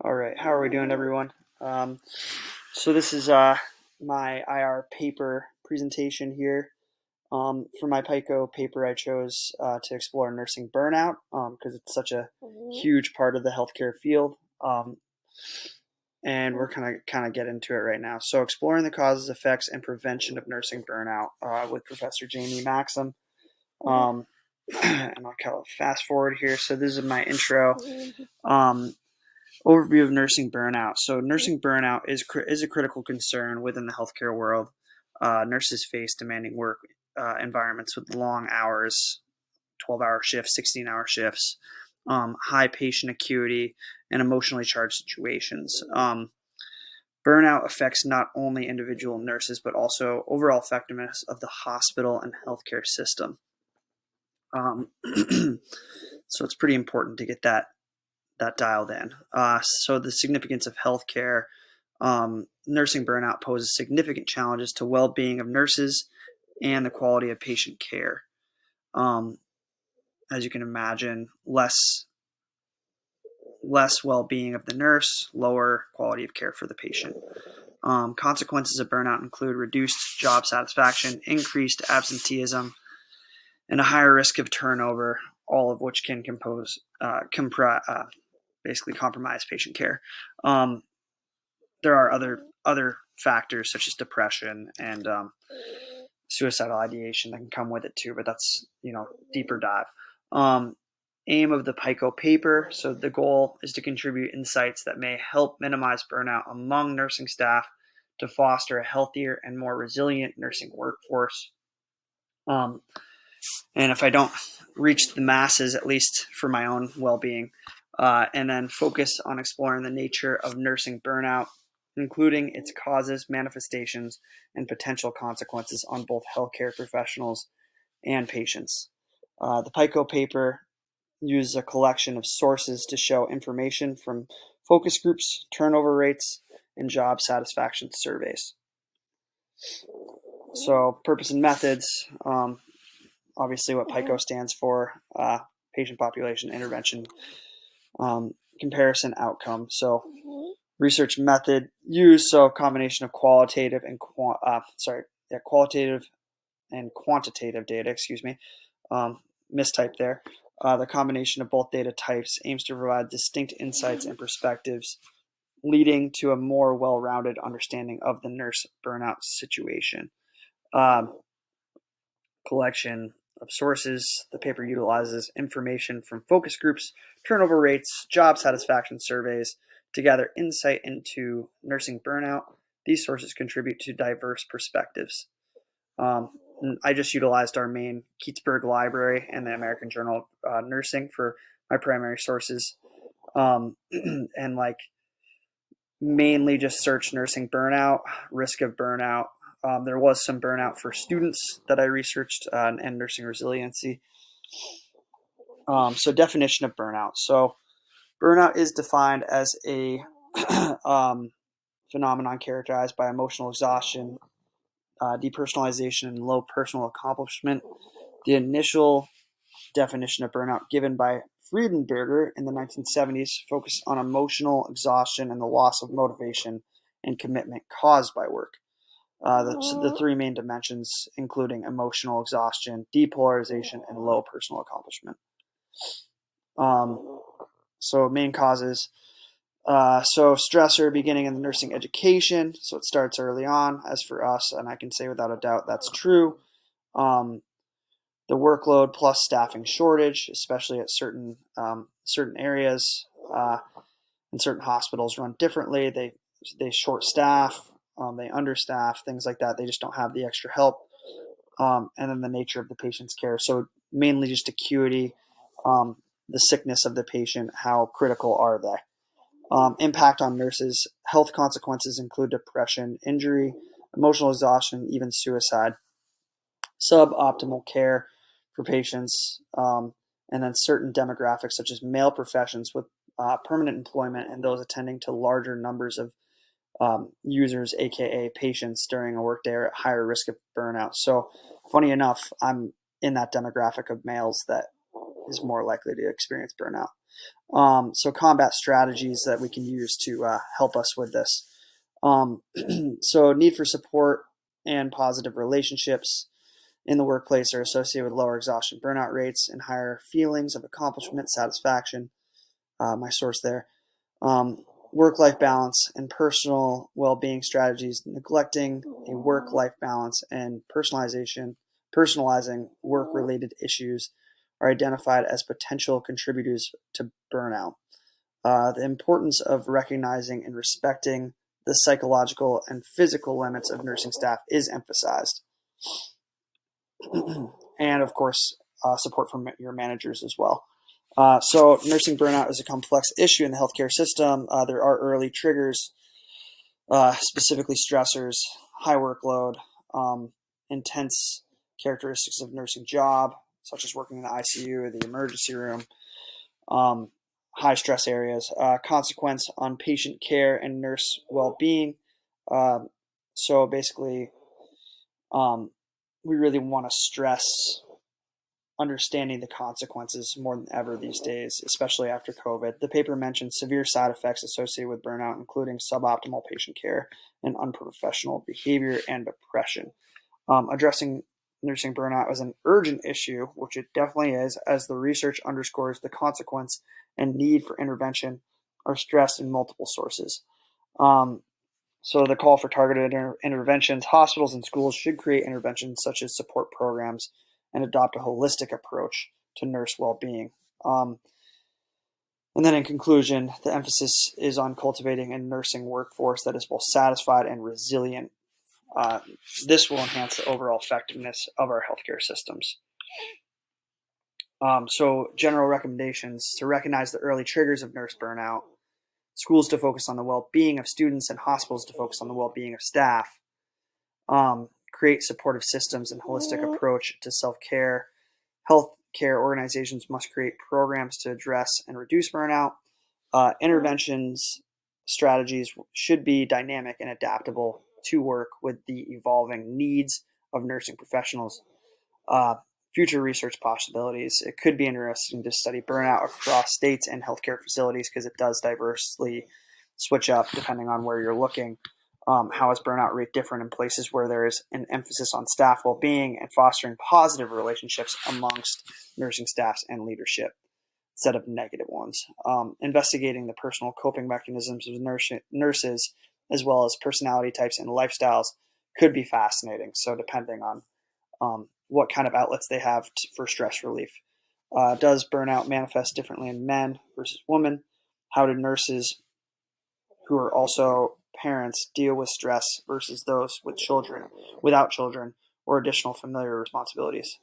All right, how are we doing, everyone? So this is my IR paper presentation here. For my PICO paper, I chose to explore nursing burnout because it's such a huge part of the healthcare field, and we're kind of get into it right now. So, exploring the causes, effects, and prevention of nursing burnout with Professor Jamie Maxim. Um, and I'll kind of fast forward here. So this is my intro. Um, Overview of nursing burnout. So, nursing burnout is a critical concern within the healthcare world. Nurses face demanding work environments with long hours, 12-hour shifts, 16-hour shifts, high patient acuity, and emotionally charged situations. Burnout affects not only individual nurses, but also overall effectiveness of the hospital and healthcare system. So, it's pretty important to get that dialed in. So the significance of healthcare, nursing burnout poses significant challenges to well-being of nurses and the quality of patient care. As you can imagine, less well-being of the nurse, lower quality of care for the patient. Consequences of burnout include reduced job satisfaction, increased absenteeism, and a higher risk of turnover, all of which can basically compromise patient care. There are other factors such as depression and suicidal ideation that can come with it too, but that's deeper dive. Aim of the PICO paper. So the goal is to contribute insights that may help minimize burnout among nursing staff to foster a healthier and more resilient nursing workforce. And if I don't reach the masses, at least for my own well-being, and then focus on exploring the nature of nursing burnout, including its causes, manifestations, and potential consequences on both healthcare professionals and patients. The PICO paper uses a collection of sources to show information from focus groups, turnover rates, and job satisfaction surveys. So, purpose and methods. Obviously, what PICO stands for: patient population intervention, comparison outcome. So, research method used, so a combination of qualitative and quantitative data. Excuse me, mistype there. The combination of both data types aims to provide distinct insights and perspectives, leading to a more well-rounded understanding of the nurse burnout situation. Collection of sources. The paper utilizes information from focus groups, turnover rates, job satisfaction surveys to gather insight into nursing burnout. These sources contribute to diverse perspectives. I just utilized our main Keatsburg Library and the American Journal of Nursing for my primary sources, and mainly just search nursing burnout, risk of burnout. There was some burnout for students that I researched, and nursing resiliency. So definition of burnout. So burnout is defined as a phenomenon characterized by emotional exhaustion, depersonalization, and low personal accomplishment. The initial definition of burnout given by Friedenberger in the 1970s focused on emotional exhaustion and the loss of motivation and commitment caused by work. The three main dimensions, including emotional exhaustion, depolarization, and low personal accomplishment. So main causes. So stressor beginning in the nursing education. So it starts early on, as for us, and I can say without a doubt that's true. The workload plus staffing shortage, especially at certain areas, and certain hospitals run differently. They short staff, they understaff, things like that. They just don't have the extra help. And then the nature of the patient's care. So mainly just acuity, the sickness of the patient, how critical are they? Impact on nurses. Health consequences include depression, injury, emotional exhaustion, even suicide. Suboptimal care for patients, and then certain demographics such as male professions with permanent employment and those attending to larger numbers of users, aka patients, during a workday are at higher risk of burnout. So, funny enough, I'm in that demographic of males that is more likely to experience burnout. So combat strategies that we can use to help us with this. So need for support and positive relationships in the workplace are associated with lower exhaustion burnout rates and higher feelings of accomplishment, satisfaction. My source there. Work-life balance and personal well-being strategies. Neglecting a work-life balance and personalizing work-related issues are identified as potential contributors to burnout. The importance of recognizing and respecting the psychological and physical limits of nursing staff is emphasized. And of course, support from your managers as well. So nursing burnout is a complex issue in the healthcare system. There are early triggers, specifically stressors, high workload, intense characteristics of nursing job, such as working in the ICU or the emergency room, high stress areas, consequence on patient care and nurse well-being. So basically, we really want to stress understanding the consequences more than ever these days, especially after COVID. The paper mentions severe side effects associated with burnout, including suboptimal patient care and unprofessional behavior and depression. Addressing nursing burnout is an urgent issue, which it definitely is, as the research underscores the consequence and need for intervention are stressed in multiple sources. So the call for targeted interventions, hospitals and schools should create interventions such as support programs and adopt a holistic approach to nurse well-being. And then in conclusion, the emphasis is on cultivating a nursing workforce that is both satisfied and resilient. This will enhance the overall effectiveness of our healthcare systems. So general recommendations: to recognize the early triggers of nurse burnout, schools to focus on the well-being of students, and hospitals to focus on the well-being of staff. Create supportive systems and holistic approach to self-care. Healthcare organizations must create programs to address and reduce burnout. Interventions strategies should be dynamic and adaptable to work with the evolving needs of nursing professionals. Future research possibilities. It could be interesting to study burnout across states and healthcare facilities because it does diversely switch up depending on where you're looking. How is burnout rate different in places where there is an emphasis on staff well-being and fostering positive relationships amongst nursing staffs and leadership instead of negative ones? Investigating the personal coping mechanisms of nurses as well as personality types and lifestyles could be fascinating. So depending on what kind of outlets they have for stress relief. Does burnout manifest differently in men versus women? How do nurses who are also parents deal with stress versus those with children, without children, or additional familiar responsibilities?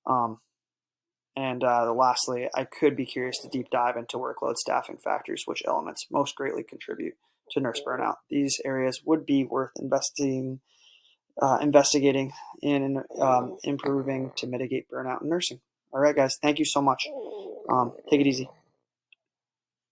And lastly, I could be curious to deep dive into workload, staffing factors, which elements most greatly contribute to nurse burnout. These areas would be worth investigating in improving to mitigate burnout in nursing. All right, guys, thank you so much. Take it easy.